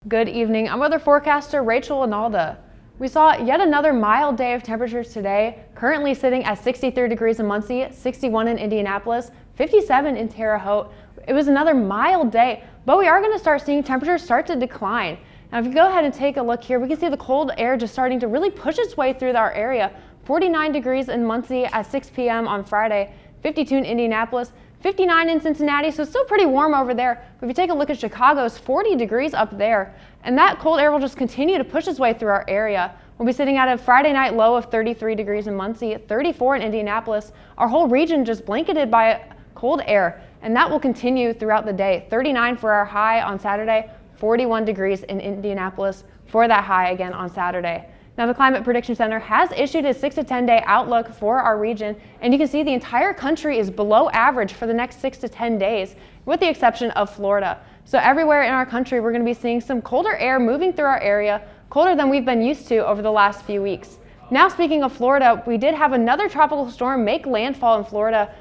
Good evening, I'm weather forecaster Rachel Wynalda. We saw yet another mild day of temperatures today, currently sitting at 63 degrees in Muncie, 61 in Indianapolis, 57 in Terre Haute. It was another mild day, but we are going to start seeing temperatures start to decline. Now if you go ahead and take a look here, we can see the cold air just starting to really push its way through our area. 49 degrees in Muncie at 6 p.m. on Friday, 52 in Indianapolis, 59 in Cincinnati, so it's still pretty warm over there. But if you take a look at Chicago, it's 40 degrees up there. And that cold air will just continue to push its way through our area. We'll be sitting at a Friday night low of 33 degrees in Muncie, 34 in Indianapolis. Our whole region just blanketed by cold air, and that will continue throughout the day. 39 for our high on Saturday, 41 degrees in Indianapolis for that high again on Saturday. Now the Climate Prediction Center has issued a 6 to 10 day outlook for our region, and you can see the entire country is below average for the next 6 to 10 days, with the exception of Florida. So everywhere in our country, we're going to be seeing some colder air moving through our area, colder than we've been used to over the last few weeks. Now speaking of Florida, we did have another tropical storm make landfall in Florida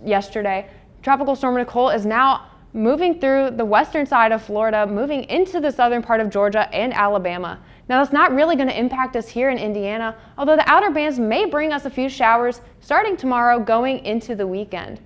yesterday. Tropical Storm Nicole is now moving through the western side of Florida, moving into the southern part of Georgia and Alabama. Now that's not really going to impact us here in Indiana, although the outer bands may bring us a few showers starting tomorrow going into the weekend.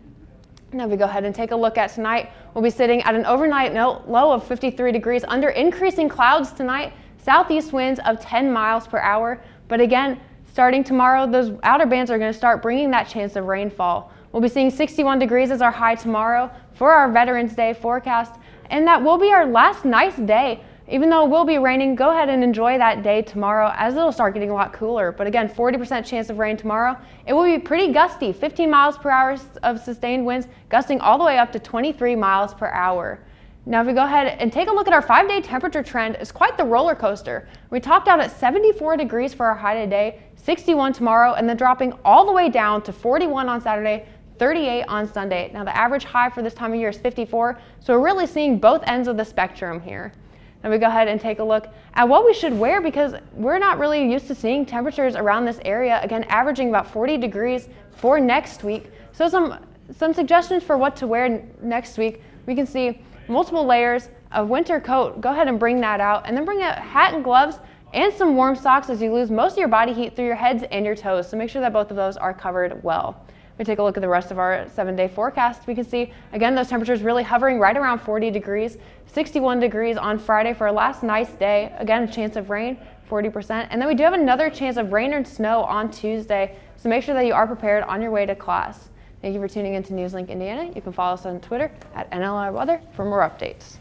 Now if we go ahead and take a look at tonight, we'll be sitting at an overnight low of 53 degrees under increasing clouds tonight, southeast winds of 10 miles per hour. But again, starting tomorrow, those outer bands are going to start bringing that chance of rainfall. We'll be seeing 61 degrees as our high tomorrow for our Veterans Day forecast, and that will be our last nice day. Even though it will be raining, go ahead and enjoy that day tomorrow as it'll start getting a lot cooler. But again, 40% chance of rain tomorrow. It will be pretty gusty, 15 miles per hour of sustained winds, gusting all the way up to 23 miles per hour. Now if we go ahead and take a look at our 5-day temperature trend, it's quite the roller coaster. We topped out at 74 degrees for our high today, 61 tomorrow, and then dropping all the way down to 41 on Saturday, 38 on Sunday. Now the average high for this time of year is 54, so we're really seeing both ends of the spectrum here. Now we go ahead and take a look at what we should wear, because we're not really used to seeing temperatures around this area, again averaging about 40 degrees for next week. So some suggestions for what to wear next week. We can see multiple layers of winter coat. Go ahead and bring that out, and then bring a hat and gloves and some warm socks as you lose most of your body heat through your heads and your toes. So make sure that both of those are covered well. If we take a look at the rest of our 7-day forecast, we can see, again, those temperatures really hovering right around 40 degrees, 61 degrees on Friday for our last nice day. Again, a chance of rain, 40%. And then we do have another chance of rain or snow on Tuesday, so make sure that you are prepared on your way to class. Thank you for tuning in to NewsLink Indiana. You can follow us on Twitter at NLR Weather for more updates.